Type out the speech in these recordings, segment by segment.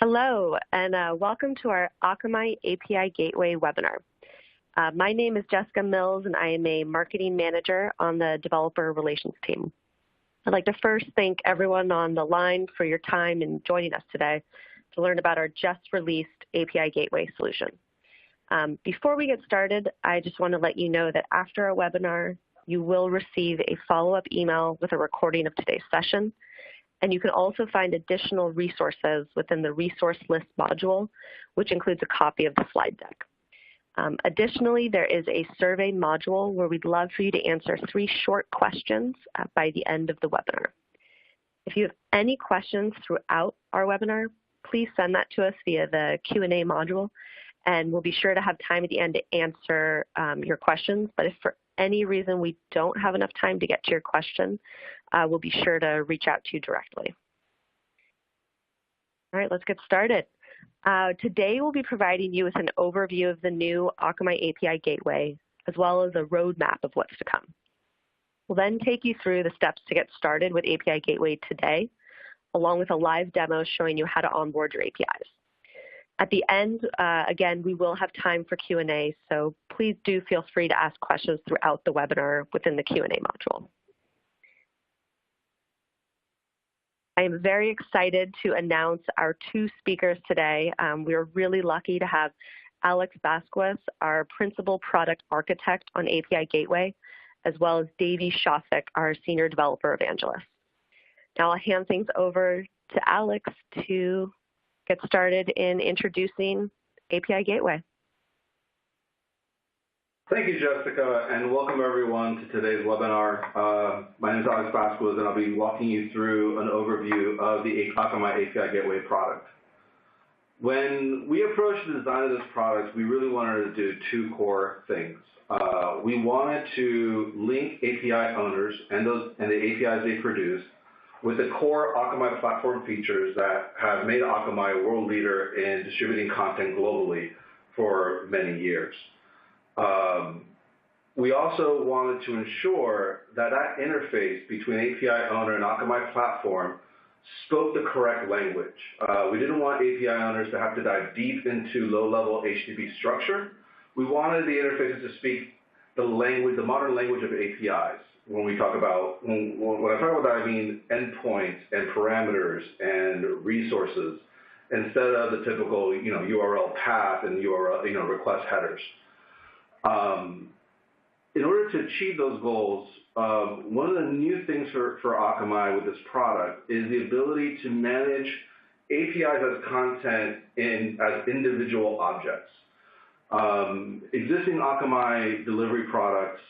Hello, and welcome to our Akamai API Gateway webinar. My name is Jessica Mills, and I am a marketing manager on the developer relations team. I'd like to first thank everyone on the line for your time in joining us today to learn about our just released API Gateway solution. Before we get started, I just want to let you know that after our webinar, you will receive a follow-up email with a recording of today's session. And you can also find additional resources within the resource list module, which includes a copy of the slide deck. Additionally, there is a survey module where we'd love for you to answer 3 short questions by the end of the webinar. If you have any questions throughout our webinar, please send that to us via the Q&A module, and we'll be sure to have time at the end to answer your questions. But if for any reason we don't have enough time to get to your question, we'll be sure to reach out to you directly. All right, let's get started. Today we'll be providing you with an overview of the new Akamai API Gateway, as well as a roadmap of what's to come. We'll then take you through the steps to get started with API Gateway today, along with a live demo showing you how to onboard your APIs. At the end, again, we will have time for Q&A, so please do feel free to ask questions throughout the webinar within the Q&A module. I am very excited to announce our 2 speakers today. We are really lucky to have Alex Basquez, our Principal Product Architect on API Gateway, as well as Davey Shofik, our Senior Developer Evangelist. Now I'll hand things over to Alex to get started in introducing API Gateway. Thank you, Jessica, and welcome everyone to today's webinar. My name is Alex Basquez, and I'll be walking you through an overview of the Akamai API Gateway product. When we approached the design of this product, we really wanted to do 2 core things. We wanted to link API owners and the APIs they produce with the core Akamai platform features that have made Akamai a world leader in distributing content globally for many years. We also wanted to ensure that that interface between API owner and Akamai platform spoke the correct language. We didn't want API owners to have to dive deep into low-level HTTP structure. We wanted the interfaces to speak the language, the modern language of APIs. When I talk about that, I mean endpoints and parameters and resources instead of the typical, URL path and URL, request headers. In order to achieve those goals, one of the new things for Akamai with this product is the ability to manage APIs as content as individual objects. Existing Akamai delivery products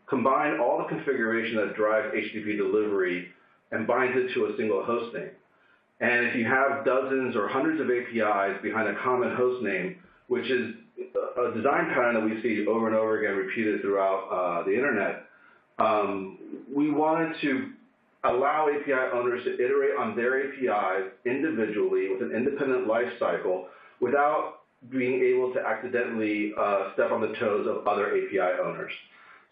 combine all the configuration that drives HTTP delivery and binds it to a single host name. And if you have dozens or hundreds of APIs behind a common host name, which is a design pattern that we see over and over again repeated throughout the internet, we wanted to allow API owners to iterate on their APIs individually with an independent life cycle without being able to accidentally step on the toes of other API owners.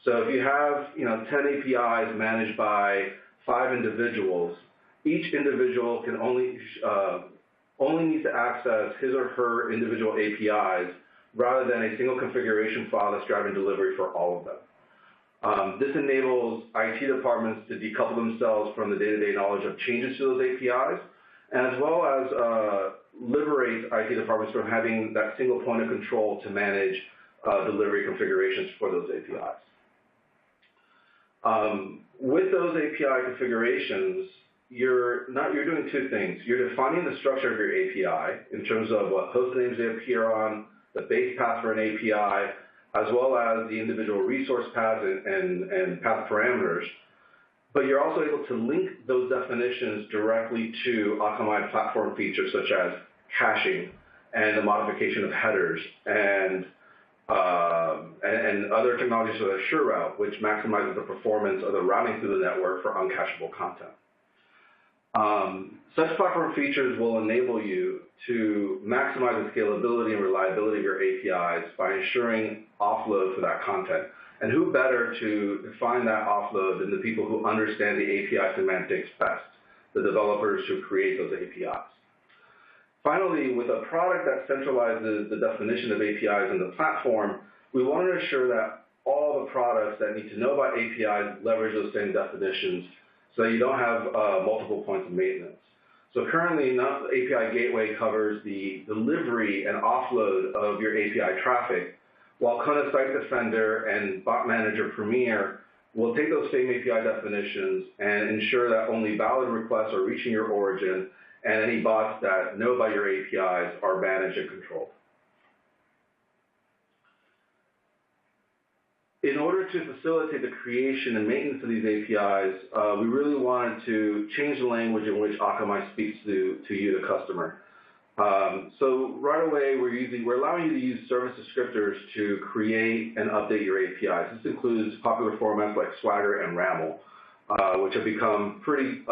So if you have 10 APIs managed by 5 individuals, each individual can only needs to access his or her individual APIs rather than a single configuration file that's driving delivery for all of them. This enables IT departments to decouple themselves from the day-to-day knowledge of changes to those APIs, and as well as liberate IT departments from having that single point of control to manage delivery configurations for those APIs. With those API configurations, you're doing 2 things. You're defining the structure of your API in terms of what host names they appear on, the base path for an API, as well as the individual resource paths and path parameters. But you're also able to link those definitions directly to Akamai platform features such as caching and the modification of headers and other technologies such as SureRoute, which maximizes the performance of the routing through the network for uncacheable content. Such platform features will enable you to maximize the scalability and reliability of your APIs by ensuring offload for that content. And who better to define that offload than the people who understand the API semantics best, the developers who create those APIs. Finally, with a product that centralizes the definition of APIs in the platform, we want to ensure that all the products that need to know about APIs leverage those same definitions so that you don't have multiple points of maintenance. So currently, API Gateway covers the delivery and offload of your API traffic, while Kona Site Defender and Bot Manager Premier will take those same API definitions and ensure that only valid requests are reaching your origin, and any bots that know about your APIs are managed and controlled. In order to facilitate the creation and maintenance of these APIs, we really wanted to change the language in which Akamai speaks to you, the customer. So right away, we're allowing you to use service descriptors to create and update your APIs. This includes popular formats like Swagger and RAML, which have become pretty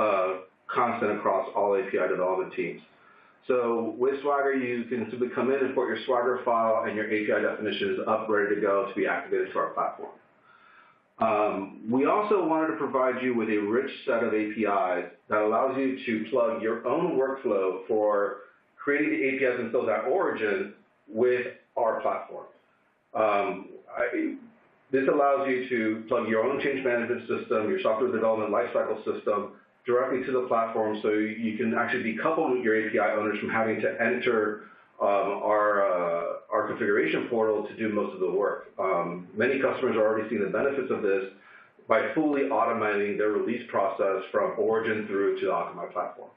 constant across all API development teams. So with Swagger, you can simply come in, import your Swagger file, and your API definition is up, ready to go to be activated to our platform. We also wanted to provide you with a rich set of APIs that allows you to plug your own workflow for creating the APIs themselves at origin with our platform. This allows you to plug your own change management system, your software development lifecycle system, directly to the platform, so you can actually be coupled with your API owners from having to enter our configuration portal to do most of the work. Many customers are already seeing the benefits of this by fully automating their release process from origin through to the Akamai platform.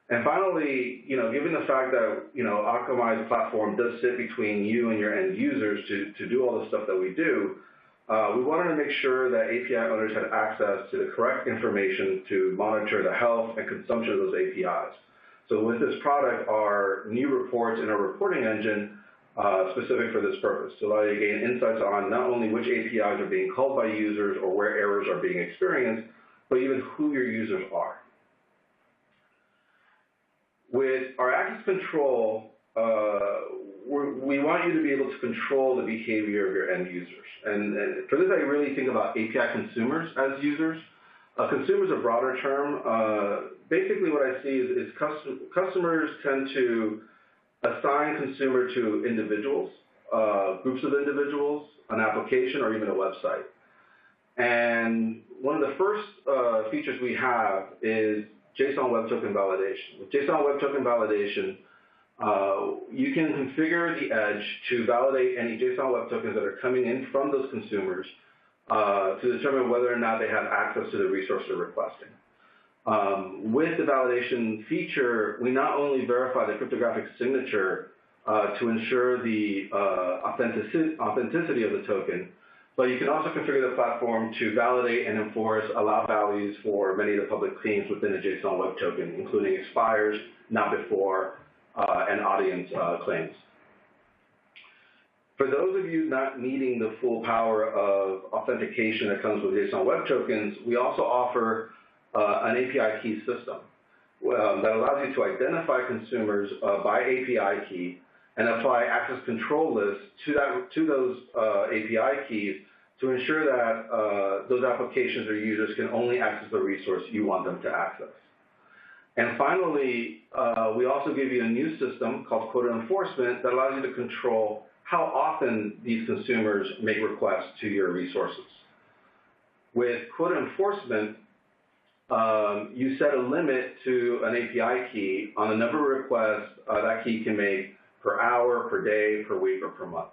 And finally, given the fact that Akamai's platform does sit between you and your end users to do all the stuff that we do, we wanted to make sure that API owners had access to the correct information to monitor the health and consumption of those APIs. So with this product are new reports in our reporting engine specific for this purpose, to allow you to gain insights on not only which APIs are being called by users or where errors are being experienced, but even who your users are. With our access control, we want you to be able to control the behavior of your end users. And for this, I really think about API consumers as users. Consumer is a broader term. Basically, what I see is customers tend to assign consumer to individuals, groups of individuals, an application, or even a website. And one of the first features we have is JSON Web Token validation. With JSON Web Token validation, you can configure the edge to validate any JSON Web Tokens that are coming in from those consumers to determine whether or not they have access to the resource they're requesting. With the validation feature, we not only verify the cryptographic signature to ensure the authenticity of the token, but you can also configure the platform to validate and enforce allow values for many of the public themes within the JSON Web Token, including expires, not before, and audience claims. For those of you not needing the full power of authentication that comes with JSON Web Tokens, we also offer an API key system that allows you to identify consumers by API key and apply access control lists to those API keys to ensure that those applications or users can only access the resource you want them to access. And finally, we also give you a new system called quota enforcement that allows you to control how often these consumers make requests to your resources. With quota enforcement, you set a limit to an API key on the number of requests that key can make per hour, per day, per week, or per month.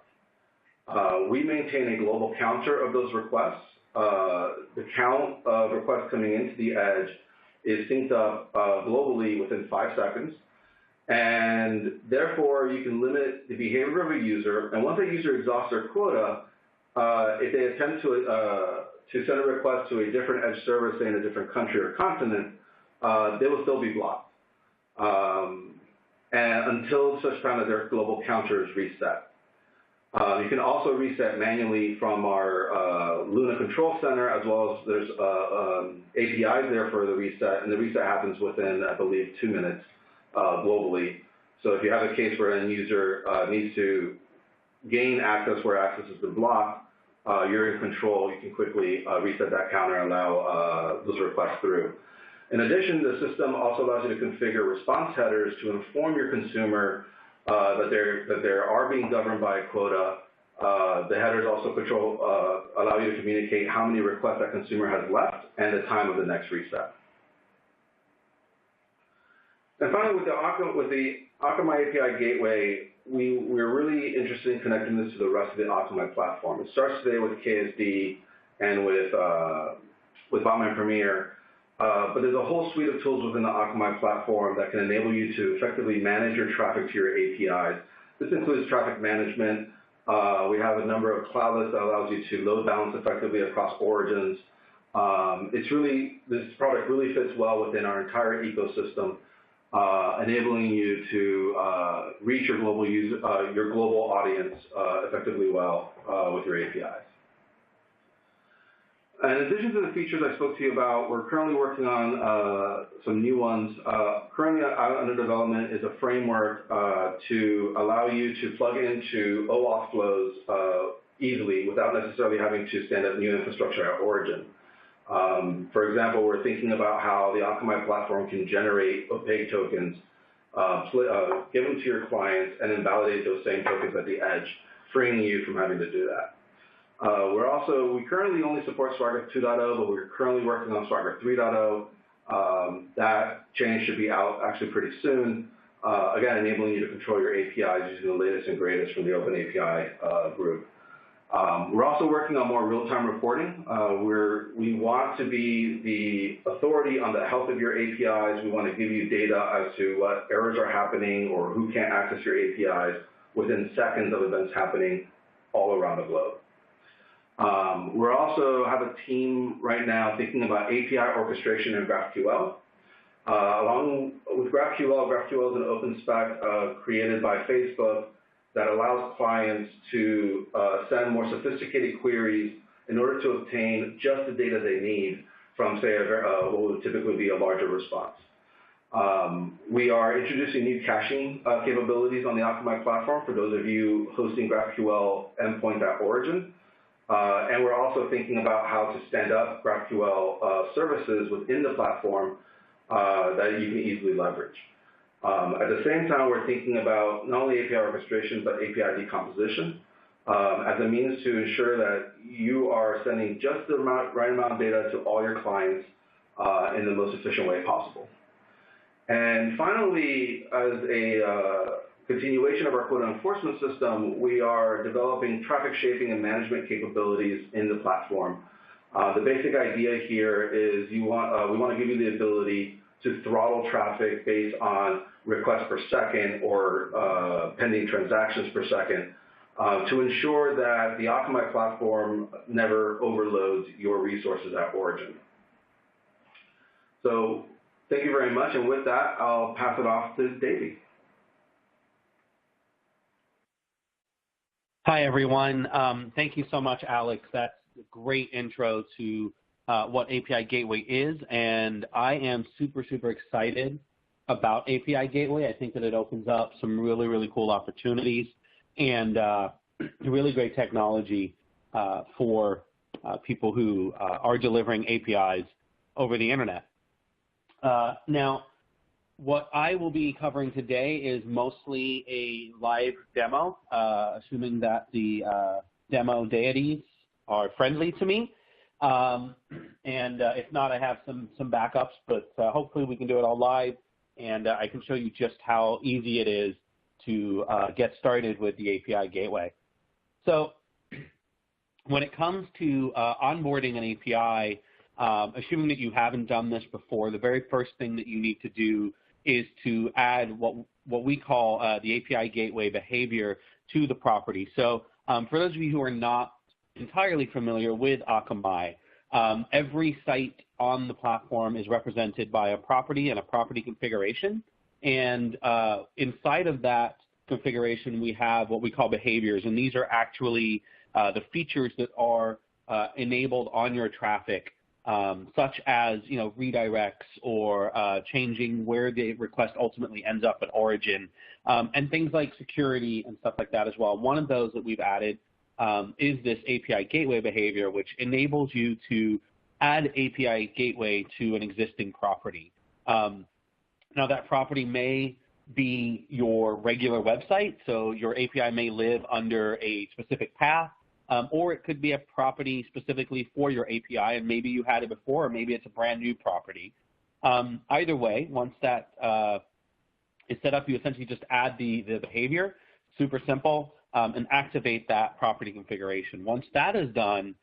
We maintain a global counter of those requests. The count of requests coming into the edge is synced up globally within 5 seconds. And therefore, you can limit the behavior of a user. And once a user exhausts their quota, if they attempt to send a request to a different edge service, say in a different country or continent, they will still be blocked. And until such time that their global counter is reset. You can also reset manually from our Luna Control Center, as well as there's APIs there for the reset, and the reset happens within, I believe, 2 minutes globally. So if you have a case where an end user needs to gain access where access has been blocked, you're in control. You can quickly reset that counter and allow those requests through. In addition, the system also allows you to configure response headers to inform your consumer that they are being governed by a quota. The headers also allow you to communicate how many requests that consumer has left and the time of the next reset. And finally, with the Akamai API Gateway, we're really interested in connecting this to the rest of the Akamai platform. It starts today with KSD and with Botman Premier, but there's a whole suite of tools within the Akamai platform that can enable you to effectively manage your traffic to your APIs. This includes traffic management. We have a number of cloudlets that allows you to load balance effectively across origins. This product really fits well within our entire ecosystem, enabling you to reach your global audience effectively well with your APIs. In addition to the features I spoke to you about, we're currently working on some new ones. Currently under development is a framework to allow you to plug into OAuth flows easily without necessarily having to stand up new infrastructure at origin. For example, we're thinking about how the Akamai platform can generate opaque tokens, give them to your clients, and then validate those same tokens at the edge, freeing you from having to do that. We currently only support Swagger 2.0, but we're currently working on Swagger 3.0. That change should be out actually pretty soon. Again, enabling you to control your APIs using the latest and greatest from the Open API group. We're also working on more real-time reporting. We want to be the authority on the health of your APIs. We want to give you data as to what errors are happening or who can't access your APIs within seconds of events happening all around the globe. We also have a team right now thinking about API orchestration in GraphQL. Along with GraphQL is an open spec created by Facebook that allows clients to send more sophisticated queries in order to obtain just the data they need from, say, what would typically be a larger response. We are introducing new caching capabilities on the Akamai platform for those of you hosting GraphQL endpoint at origin. And we're also thinking about how to stand up GraphQL services within the platform that you can easily leverage. At the same time, we're thinking about not only API orchestration, but API decomposition as a means to ensure that you are sending just the right amount of data to all your clients in the most efficient way possible. And finally, as a continuation of our quota enforcement system, we are developing traffic shaping and management capabilities in the platform. The basic idea here is we want to give you the ability to throttle traffic based on requests per second or pending transactions per second to ensure that the Akamai platform never overloads your resources at origin. So thank you very much, and with that, I'll pass it off to Davey. Hi, everyone. Thank you so much, Alex. That's a great intro to what API Gateway is, and I am super, super excited about API Gateway. I think that it opens up some really, really cool opportunities and really great technology for people who are delivering APIs over the internet. Now, what I will be covering today is mostly a live demo, assuming that the demo deities are friendly to me. And if not, I have some backups, but hopefully we can do it all live, and I can show you just how easy it is to get started with the API Gateway. So when it comes to onboarding an API, assuming that you haven't done this before, the very first thing that you need to do is to add what we call the API Gateway behavior to the property. So for those of you who are not entirely familiar with Akamai, every site on the platform is represented by a property and a property configuration. And inside of that configuration, we have what we call behaviors. And these are actually the features that are enabled on your traffic, such as redirects or changing where the request ultimately ends up at origin, and things like security and stuff like that as well. One of those that we've added is this API Gateway behavior, which enables you to add API Gateway to an existing property. Now, that property may be your regular website, so your API may live under a specific path, or it could be a property specifically for your API, and maybe you had it before, or maybe it's a brand new property. Either way, once that is set up, you essentially just add the behavior, super simple, and activate that property configuration. Once that is done,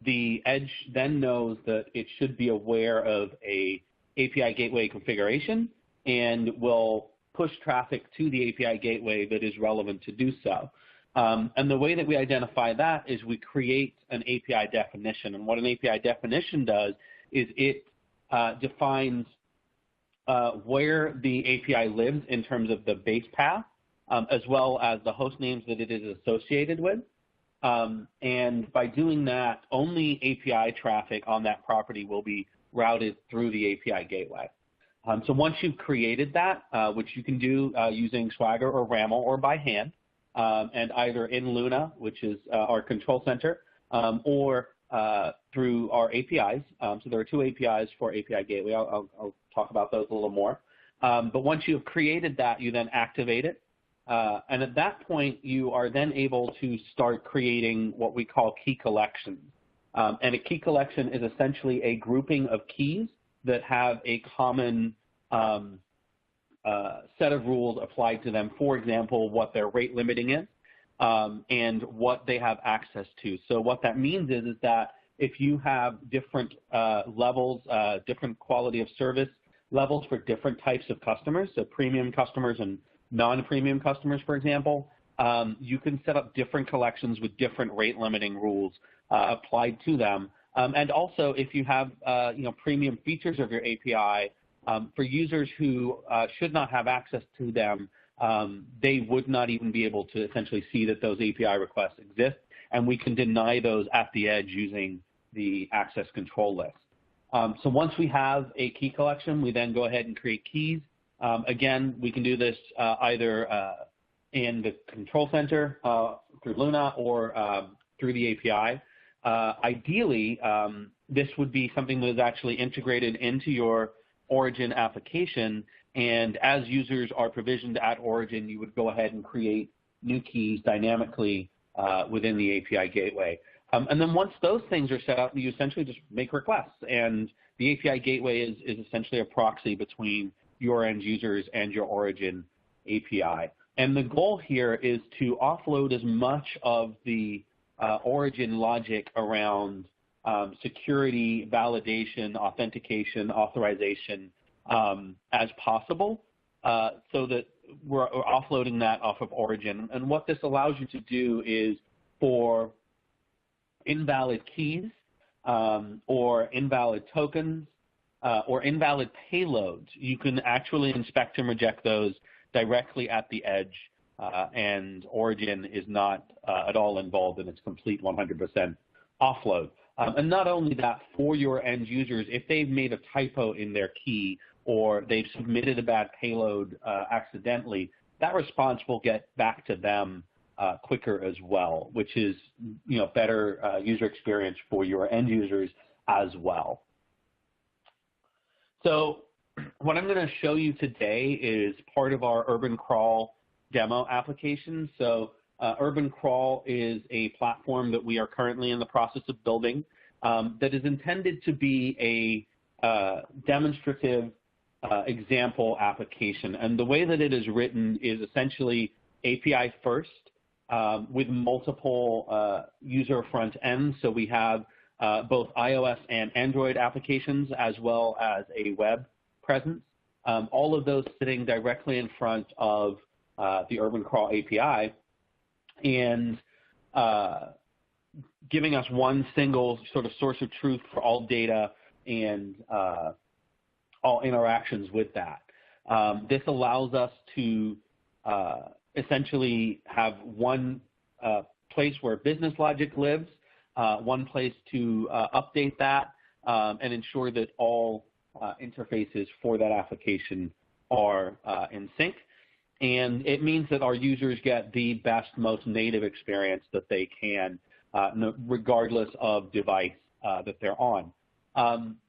the Edge then knows that it should be aware of a API Gateway configuration and will push traffic to the API Gateway that is relevant to do so. And the way that we identify that is we create an API definition. And what an API definition does is it defines where the API lives in terms of the base path, as well as the host names that it is associated with. And by doing that, only API traffic on that property will be routed through the API Gateway. So once you've created that, which you can do using Swagger or RAML or by hand, and either in Luna, which is our control center, or through our APIs. So there are two APIs for API Gateway. I'll talk about those a little more. But once you've created that, you then activate it. And at that point, you are then able to start creating what we call key collections. And a key collection is essentially a grouping of keys that have a common set of rules applied to them. For example, what their rate limiting is and what they have access to. So what that means is that if you have different levels, different quality of service levels for different types of customers, so premium customers and non-premium customers, for example, you can set up different collections with different rate limiting rules applied to them. And also, if you have premium features of your API, for users who should not have access to them, they would not even be able to essentially see that those API requests exist, and we can deny those at the edge using the access control list. So once we have a key collection, we then go ahead and create keys. Again, we can do this either in the control center through Luna or through the API. Ideally, this would be something that is actually integrated into your Origin application, and as users are provisioned at Origin, you would go ahead and create new keys dynamically within the API Gateway. And then once those things are set up, you essentially just make requests, and the API Gateway is essentially a proxy between your end users and your Origin API. And the goal here is to offload as much of the Origin logic around security, validation, authentication, authorization as possible, so that we're offloading that off of Origin. And what this allows you to do is for invalid keys or invalid tokens or invalid payloads, you can actually inspect and reject those directly at the edge, and Origin is not at all involved in its complete 100% offload. And not only that, for your end users, if they've made a typo in their key or they've submitted a bad payload accidentally, that response will get back to them quicker as well, which is better user experience for your end users as well. So what I'm going to show you today is part of our Urban Crawl demo application. So Urban Crawl is a platform that we are currently in the process of building that is intended to be a demonstrative example application. And the way that it is written is essentially API first with multiple user front ends. So we have both iOS and Android applications as well as a web presence. All of those sitting directly in front of the Urban Crawl API, and giving us one single sort of source of truth for all data and all interactions with that. This allows us to essentially have one place where business logic lives, one place to update that, and ensure that all interfaces for that application are in sync. And it means that our users get the best, most native experience that they can, regardless of device that they're on.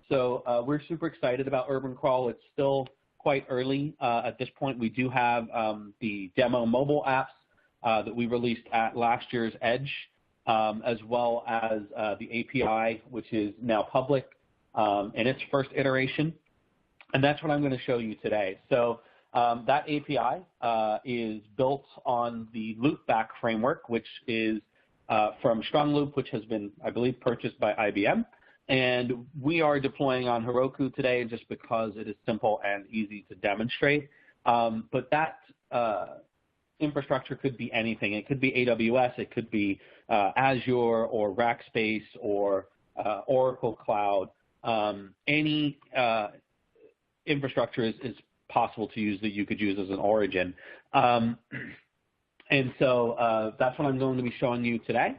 So we're super excited about Urban Crawl. It's still quite early at this point. We do have the demo mobile apps that we released at last year's Edge, as well as the API, which is now public in its first iteration. And that's what I'm going to show you today. So that API is built on the Loopback framework, which is from StrongLoop, which has been, I believe, purchased by IBM. And we are deploying on Heroku today just because it is simple and easy to demonstrate. But that infrastructure could be anything. It could be AWS, it could be Azure or Rackspace or Oracle Cloud. Any infrastructure is possible to use that you could use as an origin. And so that's what I'm going to be showing you today.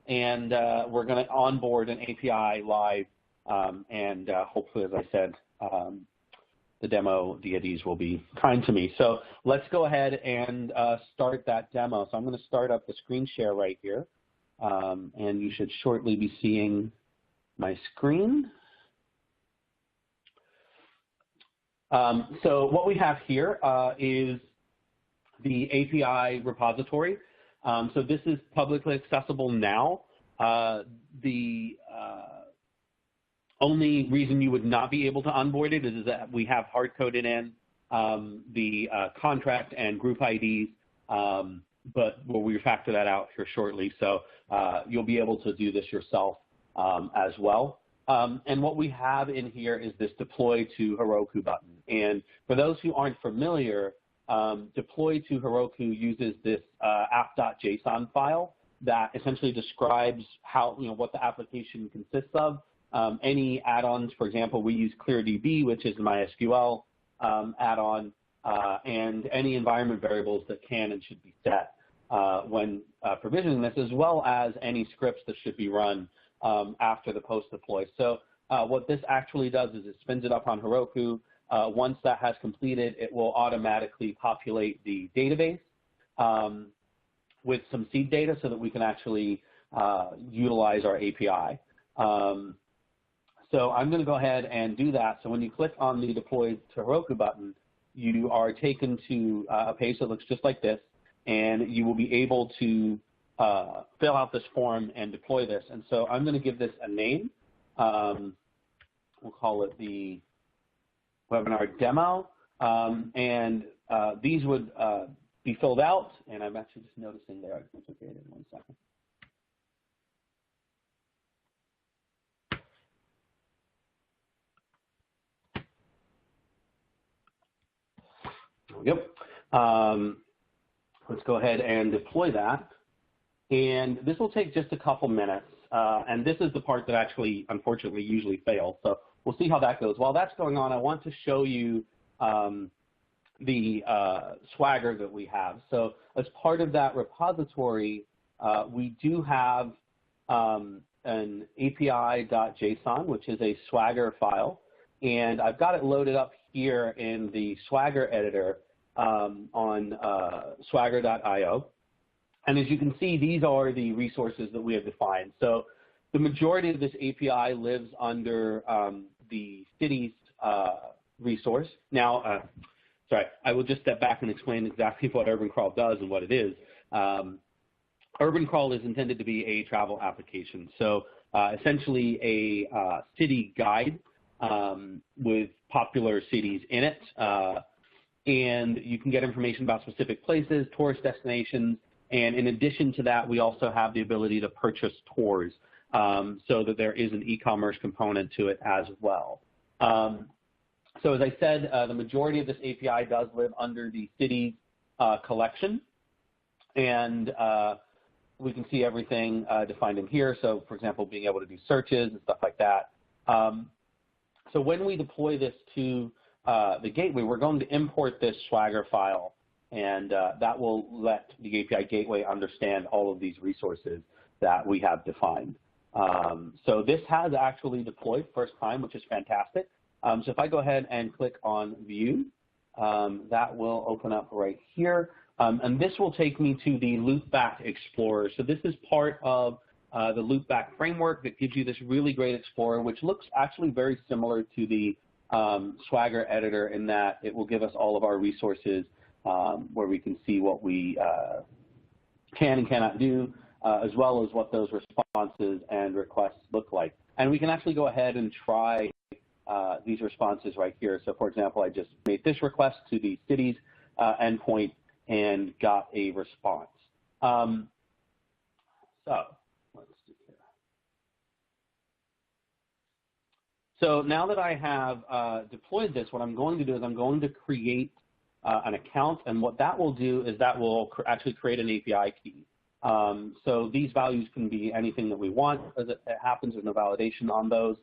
And we're going to onboard an API live, and hopefully, as I said, the demo deities will be kind to me. So let's go ahead and start that demo. So I'm going to start up the screen share right here, and you should shortly be seeing my screen. So what we have here is the API repository. So this is publicly accessible now. The only reason you would not be able to onboard it is that we have hard-coded in the contract and group IDs, but we'll refactor that out here shortly. So you'll be able to do this yourself as well. And what we have in here is this deploy to Heroku button. And for those who aren't familiar, deploy to Heroku uses this app.json file that essentially describes how, what the application consists of. Any add-ons, for example, we use ClearDB, which is MySQL add-on, and any environment variables that can and should be set when provisioning this, as well as any scripts that should be run after the post deploy. So what this actually does is it spins it up on Heroku. Once that has completed, it will automatically populate the database with some seed data so that we can actually utilize our API. So I'm going to go ahead and do that. So when you click on the Deploy to Heroku button, you are taken to a page that looks just like this, and you will be able to fill out this form and deploy this. And so I'm going to give this a name. We'll call it the webinar demo. And these would be filled out. And I'm actually just noticing there. I duplicated in 1 second. There we go. Let's go ahead and deploy that. And this will take just a couple minutes. And this is the part that actually, unfortunately, usually fails. So we'll see how that goes. While that's going on, I want to show you the Swagger that we have. So as part of that repository, we do have an API.json, which is a Swagger file. And I've got it loaded up here in the Swagger editor on swagger.io. And as you can see, these are the resources that we have defined. So the majority of this API lives under the cities resource. Now, sorry, I will just step back and explain exactly what Urban Crawl does and what it is. Urban Crawl is intended to be a travel application. So essentially a city guide with popular cities in it. And you can get information about specific places, tourist destinations, and in addition to that, we also have the ability to purchase tours so that there is an e-commerce component to it as well. So as I said, the majority of this API does live under the cities collection. And we can see everything defined in here. So for example, being able to do searches and stuff like that. So when we deploy this to the gateway, we're going to import this Swagger file, and that will let the API gateway understand all of these resources that we have defined. So this has actually deployed first time, which is fantastic. So if I go ahead and click on View, that will open up right here. And this will take me to the Loopback Explorer. So this is part of the loopback framework that gives you this really great explorer, which looks actually very similar to the Swagger editor in that it will give us all of our resources where we can see what we can and cannot do, as well as what those responses and requests look like. And we can actually go ahead and try these responses right here. So for example, I just made this request to the cities endpoint and got a response. So let's see here. So now that I have deployed this, what I'm going to do is I'm going to create an account, and what that will do is that will actually create an API key. So these values can be anything that we want. As it happens, there's no validation on those.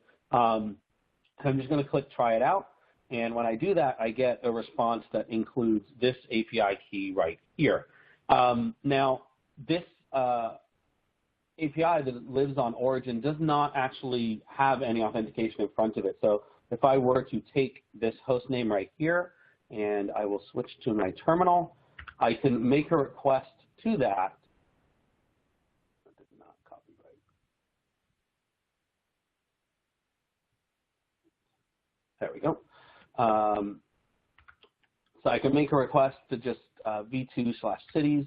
So I'm just going to click try it out, and when I do that, I get a response that includes this API key right here. Now, this API that lives on origin does not actually have any authentication in front of it. So if I were to take this host name right here, and I will switch to my terminal, I can make a request to that. That did not copyright. There we go. So I can make a request to just v2/cities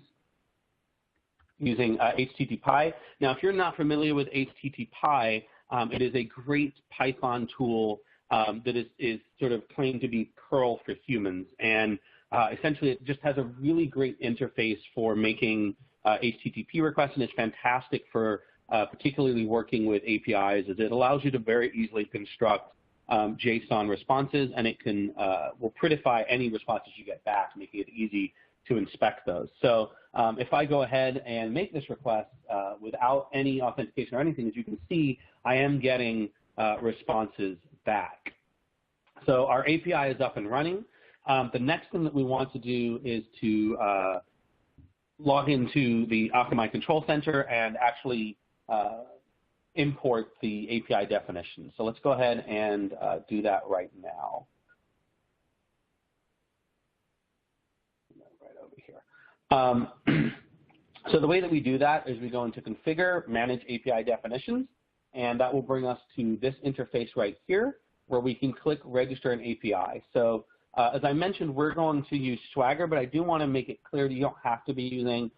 using HTTPy. Now, if you're not familiar with HTTPy, it is a great Python tool that is sort of claimed to be curl for humans. And essentially, it just has a really great interface for making HTTP requests, and it's fantastic for particularly working with APIs, as it allows you to very easily construct JSON responses, and it can will prettify any responses you get back, making it easy to inspect those. So if I go ahead and make this request without any authentication or anything, as you can see, I am getting responses back. So our API is up and running. The next thing that we want to do is to log into the Akamai Control Center and actually import the API definition. So let's go ahead and do that right now. Right over here. So the way that we do that is we go into Configure, Manage API Definitions, and that will bring us to this interface right here, where we can click Register an API. So as I mentioned, we're going to use Swagger, but I do want to make it clear that you don't have to be using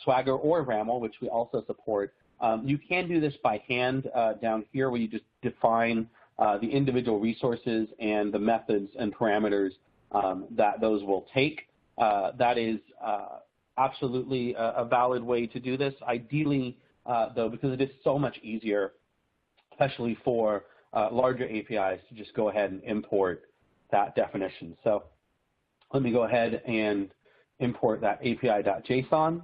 Swagger or RAML, which we also support. You can do this by hand down here, where you just define the individual resources and the methods and parameters that those will take. That is absolutely a valid way to do this. Ideally, though, because it is so much easier, especially for larger APIs, to just go ahead and import that definition. So let me go ahead and import that API.json.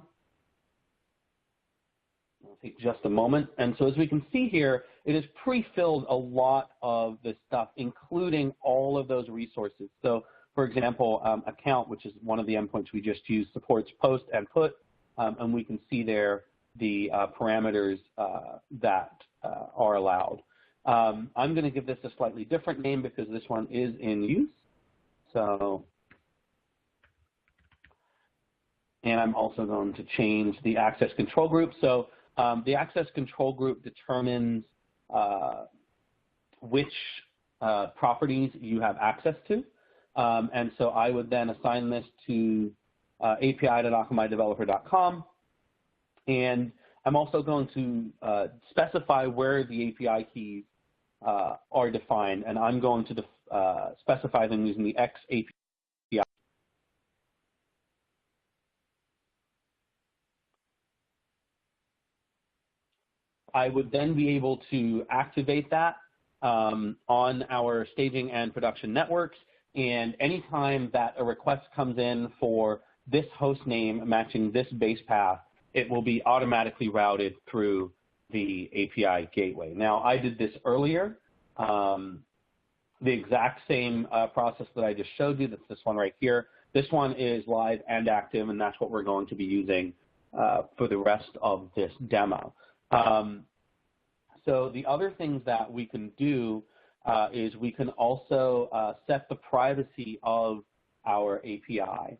It'll take just a moment. And so as we can see here, it has pre-filled a lot of this stuff, including all of those resources. So for example, account, which is one of the endpoints we just used, supports post and put, and we can see there the parameters that are allowed. I'm going to give this a slightly different name because this one is in use. So, and I'm also going to change the access control group. So the access control group determines which properties you have access to. And so I would then assign this to api.akamaideveloper.com. And I'm also going to specify where the API keys are defined, and I'm going to specify them using the X API. I would then be able to activate that on our staging and production networks, and anytime that a request comes in for this host name matching this base path, it will be automatically routed through the API gateway. Now, I did this earlier, the exact same process that I just showed you. That's this one right here. This one is live and active, and that's what we're going to be using for the rest of this demo. So the other things that we can do is we can also set the privacy of our API.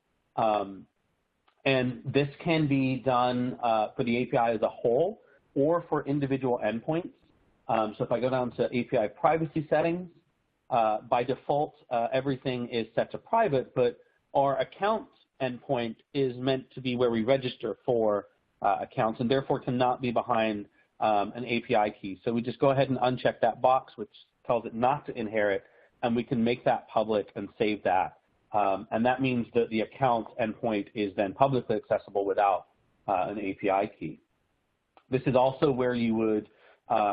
And this can be done for the API as a whole, or for individual endpoints. So if I go down to API privacy settings, by default, everything is set to private, but our account endpoint is meant to be where we register for accounts and therefore cannot be behind an API key. So we just go ahead and uncheck that box, which tells it not to inherit, and we can make that public and save that. And that means that the account endpoint is then publicly accessible without an API key. This is also where you would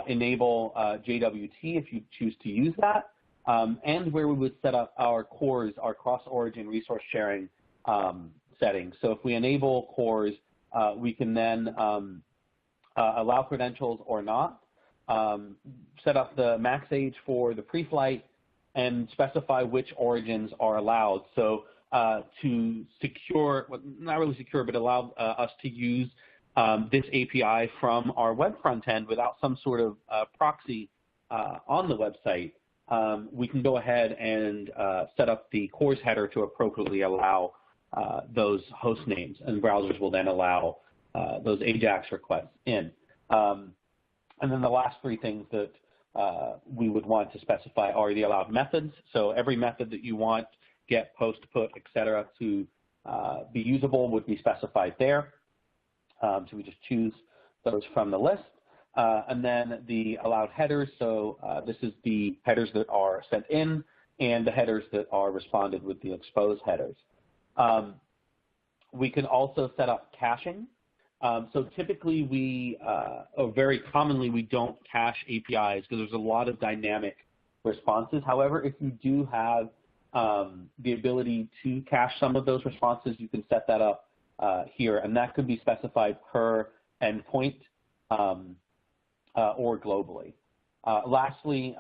enable JWT if you choose to use that, and where we would set up our CORS, our cross-origin resource sharing settings. So if we enable CORS, we can then allow credentials or not, set up the max age for the pre-flight, and specify which origins are allowed. So to secure, well, not really secure, but allow us to use this API from our web front end without some sort of proxy on the website, we can go ahead and set up the CORS header to appropriately allow those host names, and browsers will then allow those AJAX requests in. And then the last three things that we would want to specify are the allowed methods. So every method that you want, get, post, put, et cetera, to be usable would be specified there. So we just choose those from the list. And then the allowed headers. So this is the headers that are sent in and the headers that are responded with the exposed headers. We can also set up caching. So typically or very commonly, we don't cache APIs because there's a lot of dynamic responses. However, if you do have the ability to cache some of those responses, you can set that up here, and that could be specified per endpoint or globally. Lastly,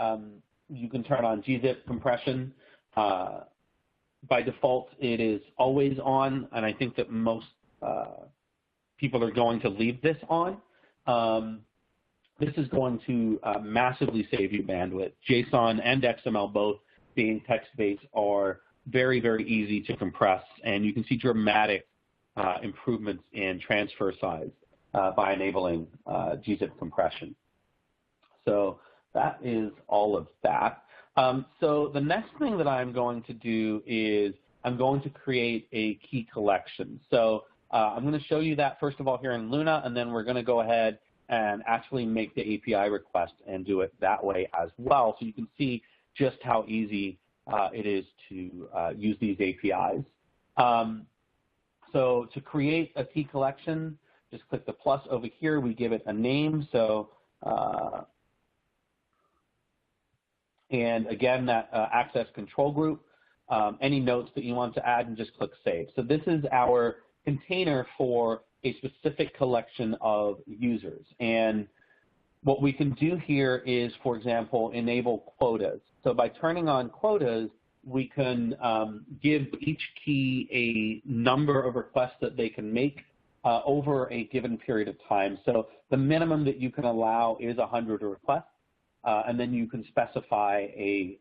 you can turn on gzip compression. By default, it is always on, and I think that most people are going to leave this on. This is going to massively save you bandwidth. JSON and XML, both being text-based, are very, very easy to compress, and you can see dramatic improvements in transfer size by enabling gzip compression. So that is all of that. So the next thing that I'm going to do is I'm going to create a key collection. So I'm going to show you that first of all here in Luna, and then we're going to go ahead and actually make the API request and do it that way as well, so you can see just how easy it is to use these APIs. So to create a key collection, just click the plus over here. We give it a name. So and again, that access control group, any notes that you want to add, and just click save. So this is our container for a specific collection of users. And what we can do here is, for example, enable quotas. So by turning on quotas, we can give each key a number of requests that they can make over a given period of time. So the minimum that you can allow is 100 requests, and then you can specify a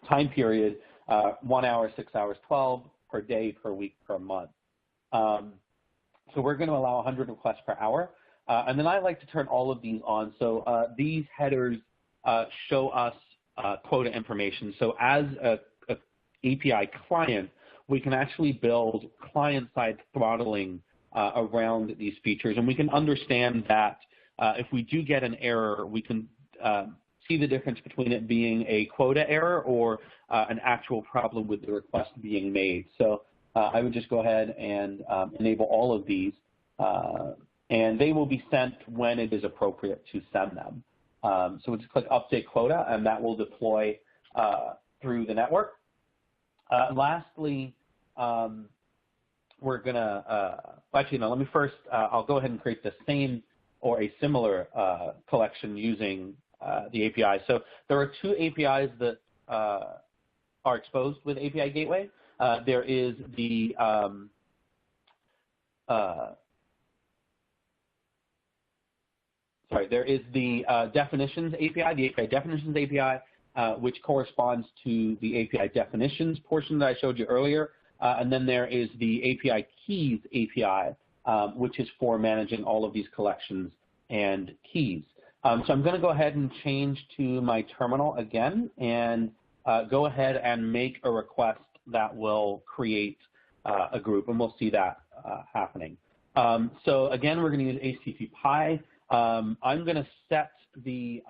time period, 1 hour, 6 hours, 12 per day, per week, per month. So we're going to allow 100 requests per hour. And then I like to turn all of these on. So these headers show us quota information. So as a API client, we can actually build client-side throttling around these features. And we can understand that if we do get an error, we can see the difference between it being a quota error or an actual problem with the request being made. So I would just go ahead and enable all of these, and they will be sent when it is appropriate to send them. So we'll just click Update Quota, and that will deploy through the network. Lastly, we're going to, actually, no, let me first, I'll go ahead and create the same or a similar collection using the API. So there are two APIs that are exposed with API Gateway. There is the definitions API, the API definitions API, which corresponds to the API definitions portion that I showed you earlier. And then there is the API keys API, which is for managing all of these collections and keys. So I'm going to go ahead and change to my terminal again and go ahead and make a request that will create a group, and we'll see that happening. So again, we're going to use HTTP. I'm going to set the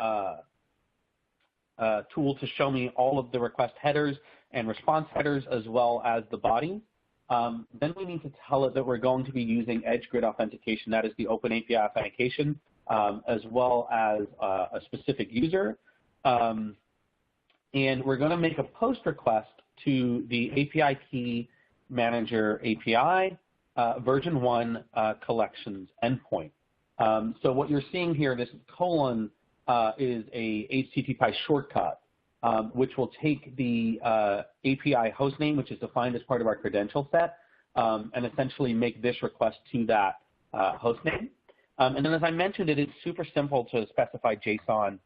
tool to show me all of the request headers and response headers as well as the body. Then we need to tell it that we're going to be using edge grid authentication. That is the Open API authentication, as well as a specific user. And we're going to make a post request to the API Key Manager API version 1 collections endpoint. So what you're seeing here, this colon is a HTTP shortcut, which will take the API hostname, which is defined as part of our credential set, and essentially make this request to that hostname. And then as I mentioned, it is super simple to specify JSON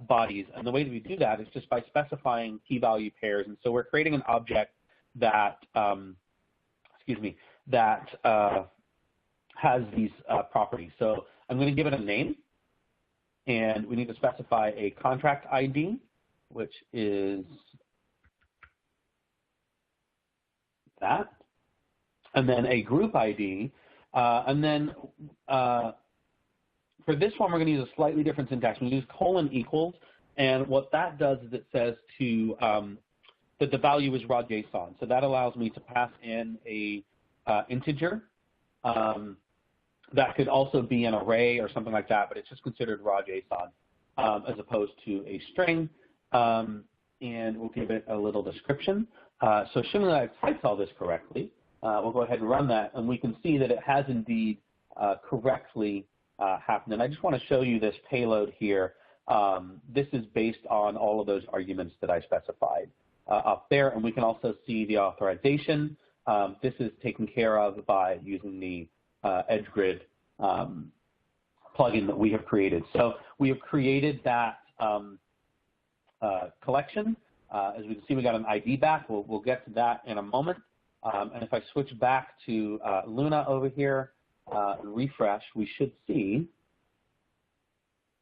bodies. And the way that we do that is just by specifying key value pairs. And so we're creating an object that, that has these properties. So I'm going to give it a name, and we need to specify a contract ID, which is that, and then a group ID, and then for this one, we're going to use a slightly different syntax. We use colon equals, and what that does is it says to that the value is raw JSON. So that allows me to pass in a integer. That could also be an array or something like that, but it's just considered raw JSON as opposed to a string. And we'll give it a little description. So assuming that I've typed all this correctly, we'll go ahead and run that, and we can see that it has indeed correctly happened. And I just want to show you this payload here. This is based on all of those arguments that I specified up there, and we can also see the authorization. This is taken care of by using the Edge Grid plugin that we have created. So we have created that collection. As we can see, we got an ID back. We'll get to that in a moment. And if I switch back to Luna over here and refresh, we should see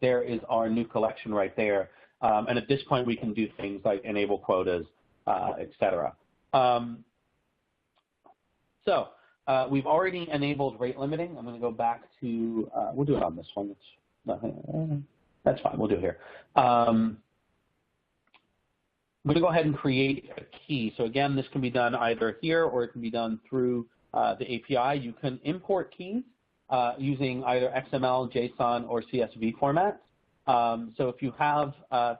there is our new collection right there. And at this point, we can do things like enable quotas, et cetera. So we've already enabled rate limiting. I'm going to go back to, we'll do it on this one. That's fine. We'll do it here. I'm going to go ahead and create a key. So again, this can be done either here or it can be done through the API. You can import keys using either XML, JSON, or CSV formats. So if you have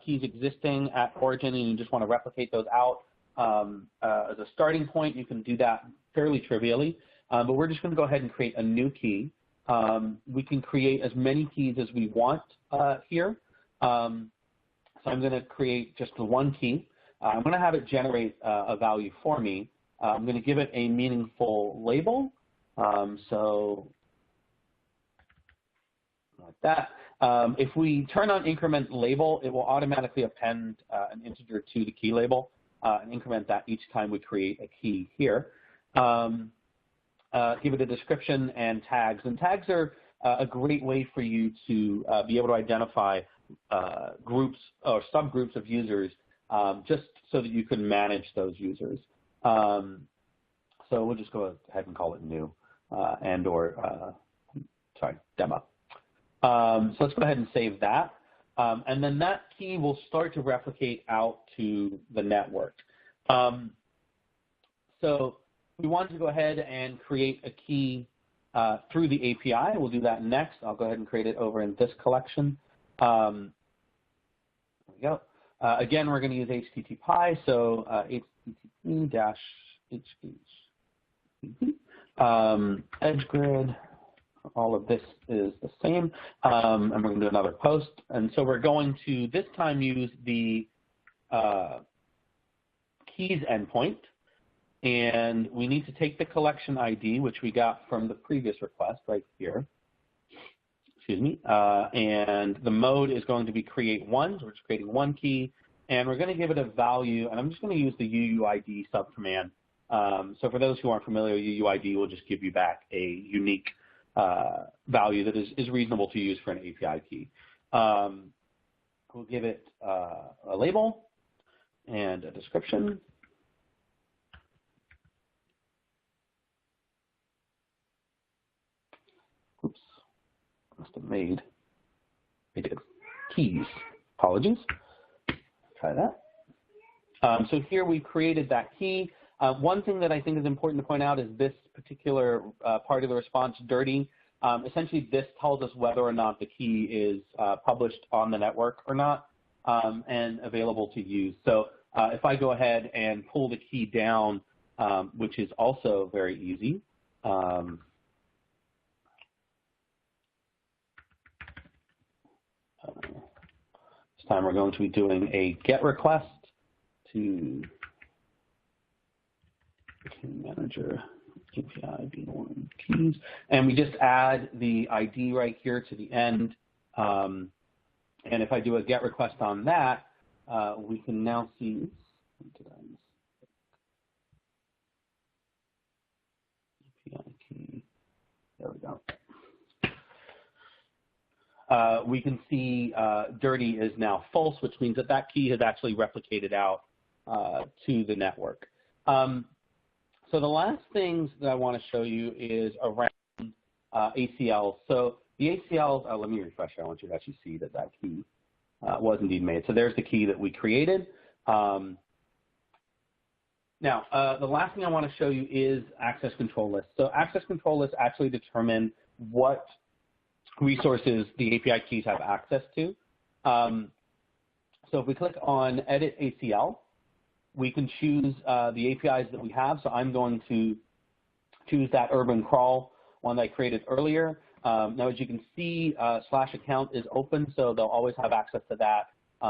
keys existing at origin and you just want to replicate those out as a starting point, you can do that fairly trivially. But we're just going to go ahead and create a new key. We can create as many keys as we want here. So I'm going to create just the one key. I'm going to have it generate a value for me. I'm going to give it a meaningful label. So like that. If we turn on increment label, it will automatically append an integer to the key label and increment that each time we create a key here. Give it a description and tags. And tags are a great way for you to be able to identify groups or subgroups of users just so that you can manage those users. So we'll just go ahead and call it new and or, sorry, demo. So let's go ahead and save that. And then that key will start to replicate out to the network. So we want to go ahead and create a key through the API. We'll do that next. I'll go ahead and create it over in this collection. There we go. Again, we're going to use HTTP, so HTTP-HTTP edge grid. All of this is the same, and we're going to do another post. And so we're going to this time use the keys endpoint, and we need to take the collection ID, which we got from the previous request right here. Excuse me. And the mode is going to be create one. So we're just creating one key, and we're going to give it a value. And I'm just going to use the UUID subcommand. So for those who aren't familiar, UUID will just give you back a unique value that is reasonable to use for an API key. We'll give it a label and a description. Oops, must have made, I did, keys, apologies. Try that. So here we've created that key. One thing that I think is important to point out is this particular part of the response, dirty. Essentially, this tells us whether or not the key is published on the network or not and available to use. So if I go ahead and pull the key down, which is also very easy, this time we're going to be doing a GET request to manager API B1 keys, and we just add the ID right here to the end. And if I do a GET request on that, we can now see. API key. There we go. We can see dirty is now false, which means that that key has actually replicated out to the network. So the last things that I want to show you is around ACLs. So the ACLs, let me refresh. I want you to actually see that that key was indeed made. So there's the key that we created. Now, the last thing I want to show you is access control lists. So access control lists actually determine what resources the API keys have access to. So if we click on Edit ACL, we can choose the APIs that we have. So I'm going to choose that urban crawl one that I created earlier. Now, as you can see, /account is open, so they'll always have access to that.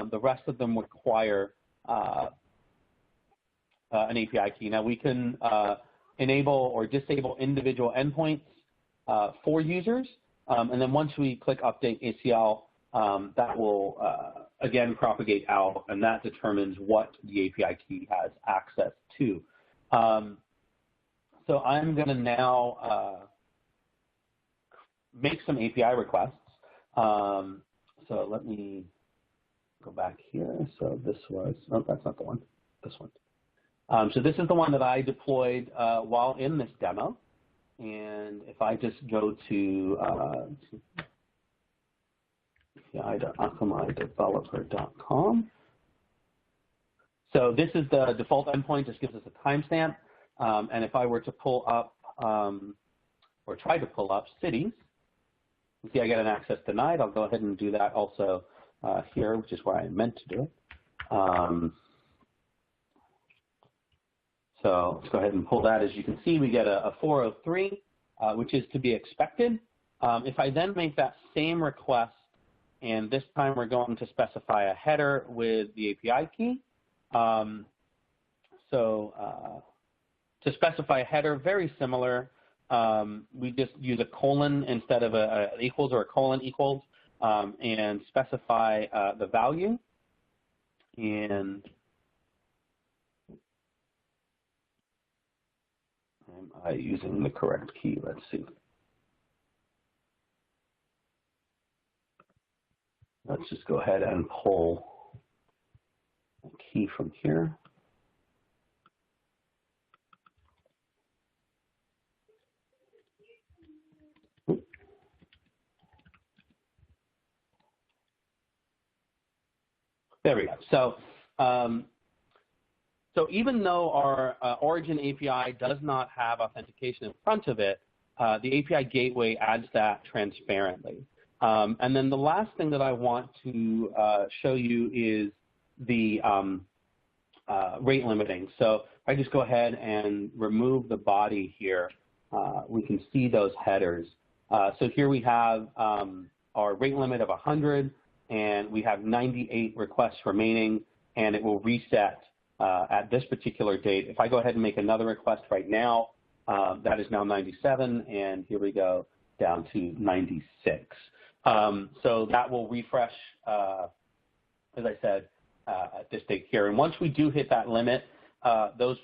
The rest of them require an API key. Now, we can enable or disable individual endpoints for users. And then once we click Update ACL, that will, again, propagate out, and that determines what the API key has access to. So I'm going to now make some API requests. So let me go back here. So this was, oh, that's not the one, this one. So this is the one that I deployed while in this demo. And if I just go to api.akamaideveloper.com. So this is the default endpoint, just gives us a timestamp. And if I were to pull up, or try to pull up cities, you see I get an access denied. I'll go ahead and do that also here, which is where I meant to do it. So let's go ahead and pull that. As you can see, we get a 403, which is to be expected. If I then make that same request, and this time we're going to specify a header with the API key. To specify a header, very similar. We just use a colon instead of a equals or a colon equals, and specify the value. And am I using the correct key? Let's see. Let's just go ahead and pull a key from here. There we go. So even though our origin API does not have authentication in front of it, the API gateway adds that transparently. And then the last thing that I want to show you is the rate limiting. So if I just go ahead and remove the body here, we can see those headers. So here we have our rate limit of 100, and we have 98 requests remaining, and it will reset at this particular date. If I go ahead and make another request right now, that is now 97, and here we go down to 96. So that will refresh, as I said, at this date here. And once we do hit that limit, those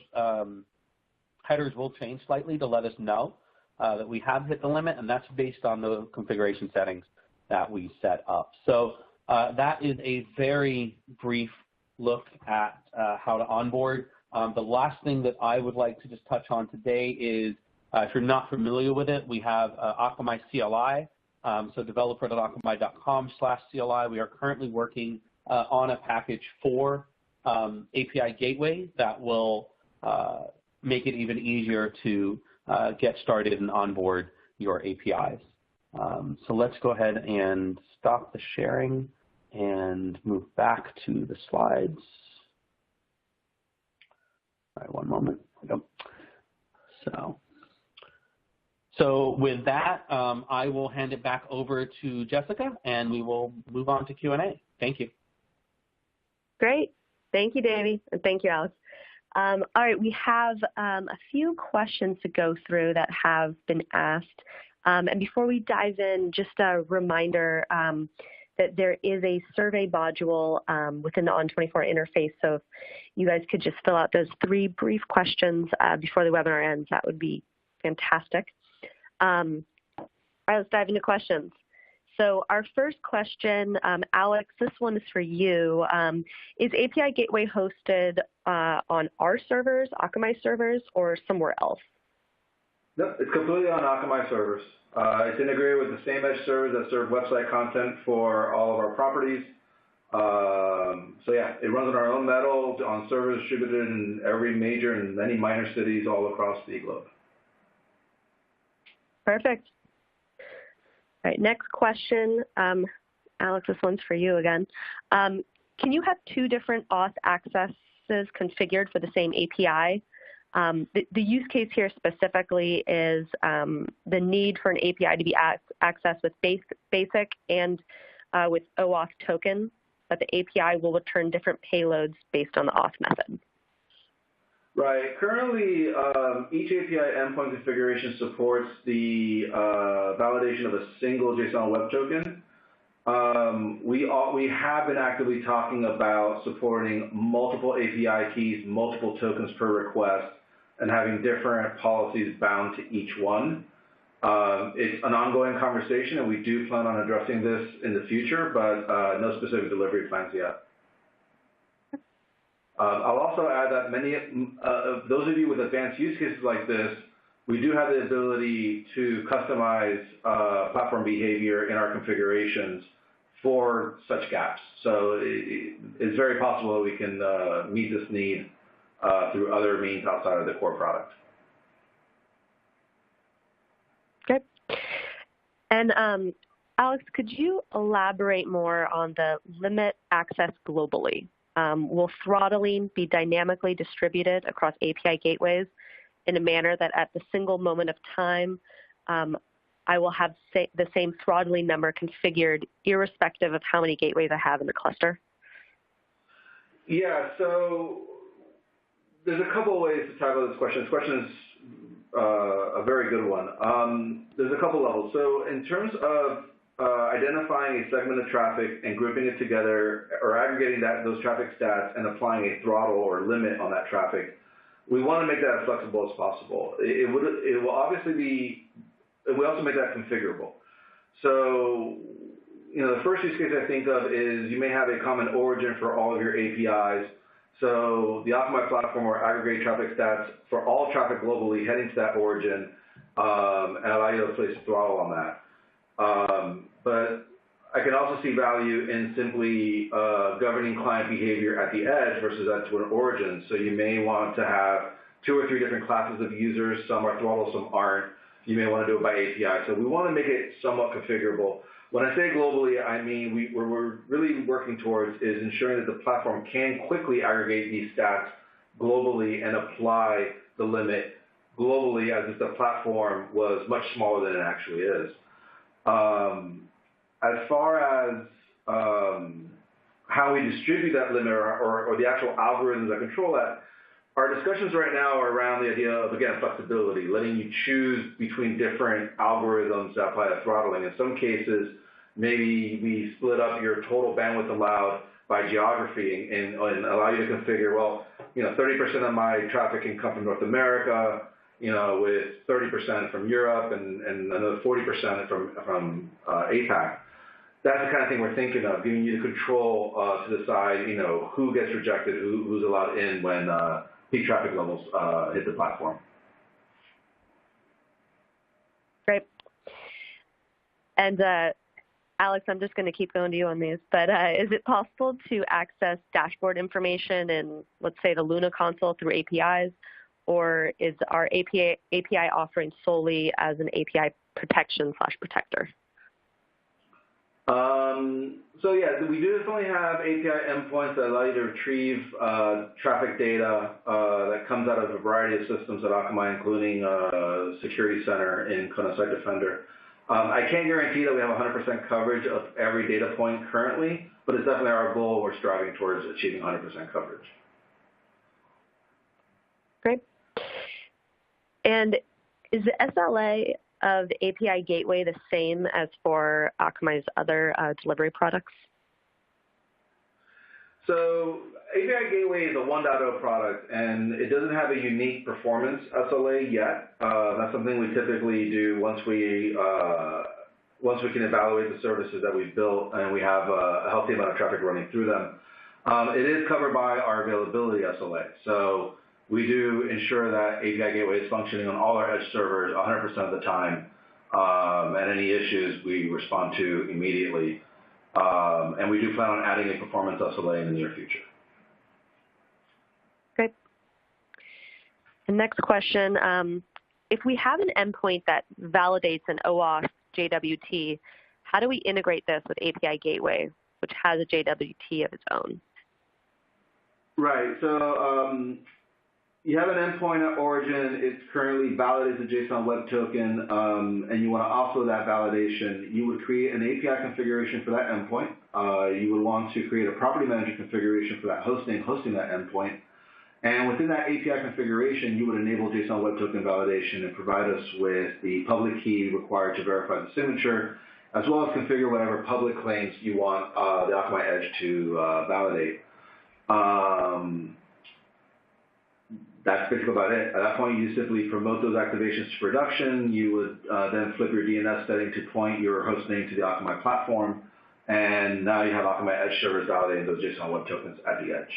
headers will change slightly to let us know that we have hit the limit, and that's based on the configuration settings that we set up. So that is a very brief look at how to onboard. The last thing that I would like to just touch on today is, if you're not familiar with it, we have Akamai CLI, so developer.akamai.com/CLI. We are currently working on a package for API Gateway that will make it even easier to get started and onboard your APIs. So let's go ahead and stop the sharing and move back to the slides. All right, one moment. So with that, I will hand it back over to Jessica, and we will move on to Q&A. Thank you. Great. Thank you, Davey, and thank you, Alex. All right, we have a few questions to go through that have been asked. And before we dive in, just a reminder that there is a survey module within the On24 interface. So if you guys could just fill out those 3 brief questions before the webinar ends, that would be fantastic. All right, let's dive into questions. So our first question, Alex, this one is for you. Is API Gateway hosted on our servers, Akamai servers, or somewhere else? No, it's completely on Akamai servers. It's integrated with the same edge servers that serve website content for all of our properties. So yeah, it runs on our own metal on servers distributed in every major and many minor cities all across the globe. Perfect. All right, next question. Alex, this one's for you again. Can you have 2 different auth accesses configured for the same API? The use case here specifically is the need for an API to be accessed with basic and with OAuth token, but the API will return different payloads based on the auth method. Right. Currently, each API endpoint configuration supports the validation of a single JSON web token. We have been actively talking about supporting multiple API keys, multiple tokens per request, and having different policies bound to each one. It's an ongoing conversation, and we do plan on addressing this in the future, but no specific delivery plans yet. I'll also add that many of those of you with advanced use cases like this, we do have the ability to customize platform behavior in our configurations for such gaps. So it's very possible that we can meet this need through other means outside of the core product. Good. And Alex, could you elaborate more on the limit access globally? Will throttling be dynamically distributed across API gateways in a manner that at the single moment of time, I will have the same throttling number configured irrespective of how many gateways I have in the cluster? Yeah, so there's a couple of ways to tackle this question. This question is a very good one. There's a couple levels. So in terms of identifying a segment of traffic and grouping it together or aggregating those traffic stats and applying a throttle or limit on that traffic, we want to make that as flexible as possible. It will obviously be, we also make that configurable. So, the first use case I think of is you may have a common origin for all of your APIs. So the Akamai platform will aggregate traffic stats for all traffic globally heading to that origin and allow you to place a throttle on that. But I can also see value in simply governing client behavior at the edge versus at to an origin. So you may want to have 2 or 3 different classes of users. Some are throttled, some aren't. You may want to do it by API. So we want to make it somewhat configurable. When I say globally, I mean what we're really working towards is ensuring that the platform can quickly aggregate these stats globally and apply the limit globally as if the platform was much smaller than it actually is. As far as how we distribute that limit or the actual algorithms that control that, our discussions right now are around the idea of, again, flexibility, letting you choose between different algorithms that apply to throttling. In some cases, maybe we split up your total bandwidth allowed by geography and allow you to configure, well, 30% of my traffic can come from North America, with 30% from Europe and another 40% from APAC. That's the kind of thing we're thinking of, giving you the control to decide, who gets rejected, who's allowed in when peak traffic levels hit the platform. Great. And Alex, I'm just going to keep going to you on these, but is it possible to access dashboard information in, let's say, the Luna console through APIs, or is our API offering solely as an API protection/protector? So yeah, we do definitely have API endpoints that allow you to retrieve traffic data that comes out of a variety of systems at Akamai, including Security Center in Kona Site Defender. I can't guarantee that we have 100% coverage of every data point currently, but it's definitely our goal. We're striving towards achieving 100% coverage. Great. And is the SLA of the API Gateway the same as for Akamai's other delivery products? So API Gateway is a 1.0 product, and it doesn't have a unique performance SLA yet. That's something we typically do once we can evaluate the services that we've built and we have a healthy amount of traffic running through them. It is covered by our availability SLA. So we do ensure that API Gateway is functioning on all our edge servers 100% of the time, and any issues we respond to immediately. And we do plan on adding a performance SLA in the near future. Great. The next question, if we have an endpoint that validates an OAuth JWT, how do we integrate this with API Gateway, which has a JWT of its own? Right. So you have an endpoint at origin. It's currently valid as a JSON Web Token, and you want to offload that validation. You would create an API configuration for that endpoint. You would want to create a property manager configuration for that hosting that endpoint. And within that API configuration, you would enable JSON Web Token validation and provide us with the public key required to verify the signature, as well as configure whatever public claims you want the Akamai Edge to validate. That's basically about it. At that point, you simply promote those activations to production. You would then flip your DNS setting to point your host name to the Akamai platform, and now you have Akamai Edge servers validating those JSON Web Tokens at the edge.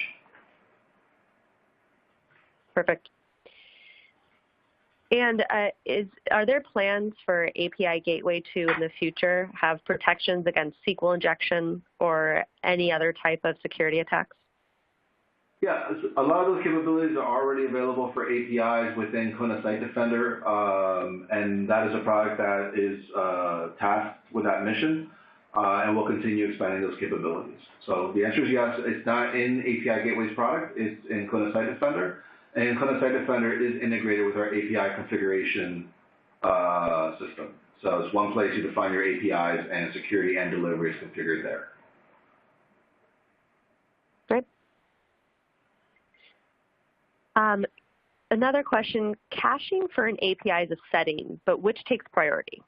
Perfect. And are there plans for API Gateway to, in the future, have protections against SQL injection or any other type of security attacks? Yeah, a lot of those capabilities are already available for APIs within Kona Site Defender, and that is a product that is tasked with that mission, and we'll continue expanding those capabilities. So the answer is yes. It's not in API Gateway's product. It's in Kona Site Defender, and Kona Site Defender is integrated with our API configuration system. So it's one place you define your APIs, and security and delivery is configured there. Great. Another question, caching for an API is a setting, but which takes priority?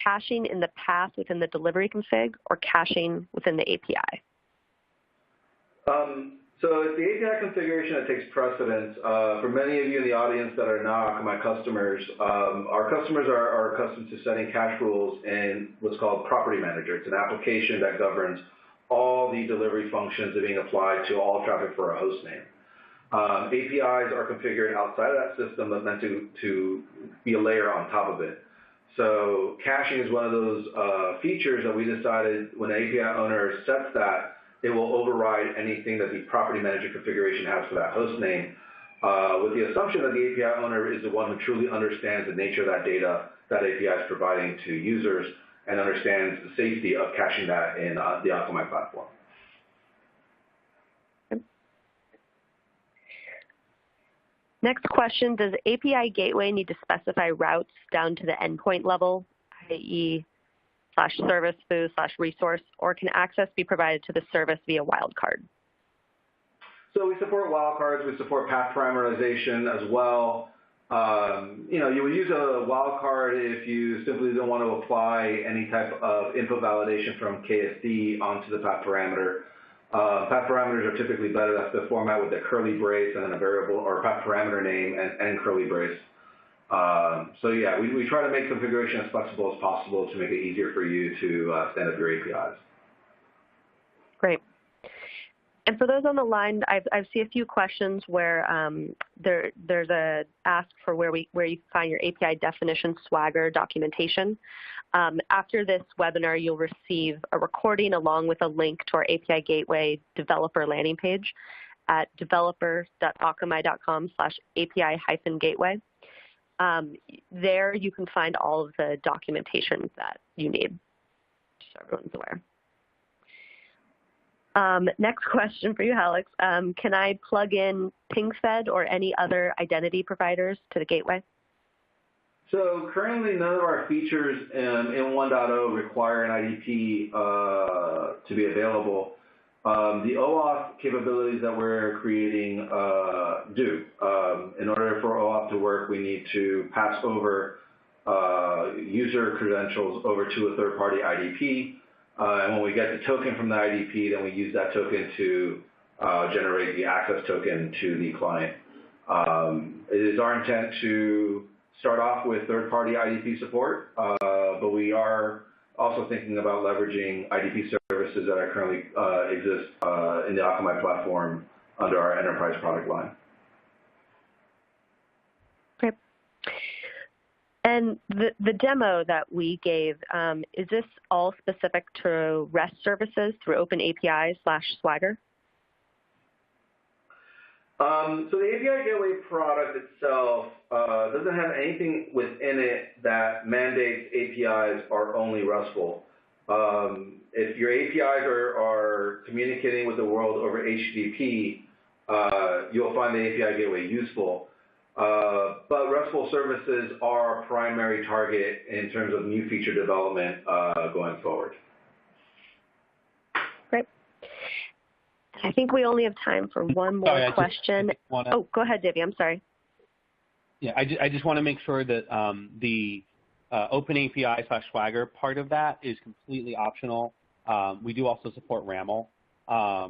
Caching in the path within the delivery config or caching within the API? So it's the API configuration that takes precedence. For many of you in the audience that are not Akamai customers, our customers are accustomed to setting cache rules in what's called Property Manager. It's an application that governs all the delivery functions that are being applied to all traffic for a host name. APIs are configured outside of that system but meant to be a layer on top of it. So caching is one of those features that we decided when the API owner sets that, it will override anything that the property manager configuration has for that host name, with the assumption that the API owner is the one who truly understands the nature of that data that API is providing to users and understands the safety of caching that in the Akamai platform. Next question, does API Gateway need to specify routes down to the endpoint level, i.e. /service foo /resource, or can access be provided to the service via wildcard? So we support wildcards. We support path parameterization as well. You would use a wildcard if you simply don't want to apply any type of info validation from KSD onto the path parameter. Path parameters are typically better. That's the format with the curly brace and then a variable or path parameter name and curly brace. So yeah, we try to make configuration as flexible as possible to make it easier for you to stand up your APIs. Great. And for those on the line, I see a few questions where there's a ask for where you can find your API definition Swagger documentation. After this webinar, you'll receive a recording along with a link to our API Gateway developer landing page at developer.akamai.com/API-gateway. There you can find all of the documentation that you need, just so everyone's aware. Next question for you, Alex. Can I plug in PingFed or any other identity providers to the gateway? So currently, none of our features in 1.0 require an IDP to be available. The OAuth capabilities that we're creating do. In order for OAuth to work, we need to pass over user credentials over to a third-party IDP. And when we get the token from the IDP, then we use that token to generate the access token to the client. It is our intent to start off with third-party IDP support, but we are also thinking about leveraging IDP services that are currently exist in the Akamai platform under our enterprise product line. Great. And the demo that we gave, is this all specific to REST services through Open API/Swagger? So the API Gateway product itself doesn't have anything within it that mandates APIs are only RESTful. If your APIs are communicating with the world over HTTP, you'll find the API Gateway useful. But RESTful services are our primary target in terms of new feature development going forward. Great. I think we only have time for one more question. Oh, go ahead, Divya. I'm sorry. Yeah, I just want to make sure that the Open API/Swagger part of that is completely optional. We do also support RAML. So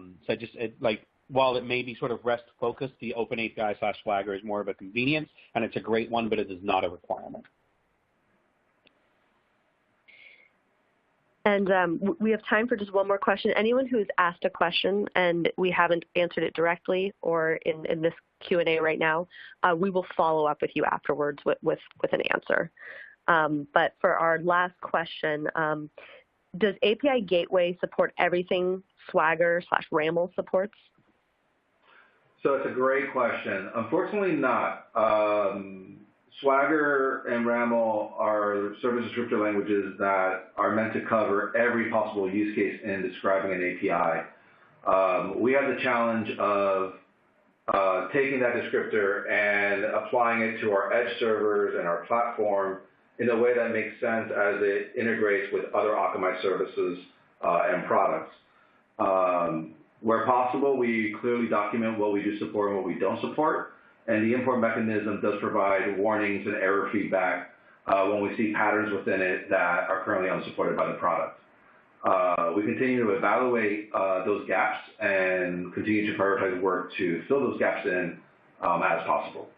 while it may be sort of REST focused, the Open API/Swagger is more of a convenience, and it's a great one, but it is not a requirement. And we have time for just one more question. Anyone who's asked a question and we haven't answered it directly or in this Q&A right now, we will follow up with you afterwards with an answer. But for our last question, does API Gateway support everything Swagger/RAML supports? So it's a great question. Unfortunately not. Swagger and RAML are service descriptor languages that are meant to cover every possible use case in describing an API. We have the challenge of taking that descriptor and applying it to our edge servers and our platform in a way that makes sense as it integrates with other Akamai services and products. Where possible, we clearly document what we do support and what we don't support. And the import mechanism does provide warnings and error feedback when we see patterns within it that are currently unsupported by the product. We continue to evaluate those gaps and continue to prioritize work to fill those gaps in as possible.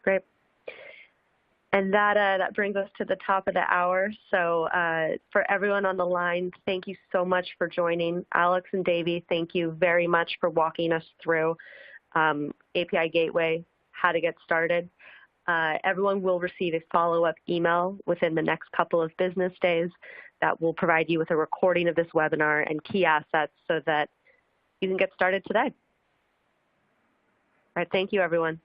Great. And that brings us to the top of the hour. So for everyone on the line, thank you so much for joining. Alex and Davey, thank you very much for walking us through API Gateway, how to get started. Everyone will receive a follow-up email within the next couple of business days that will provide you with a recording of this webinar and key assets so that you can get started today. All right, thank you, everyone.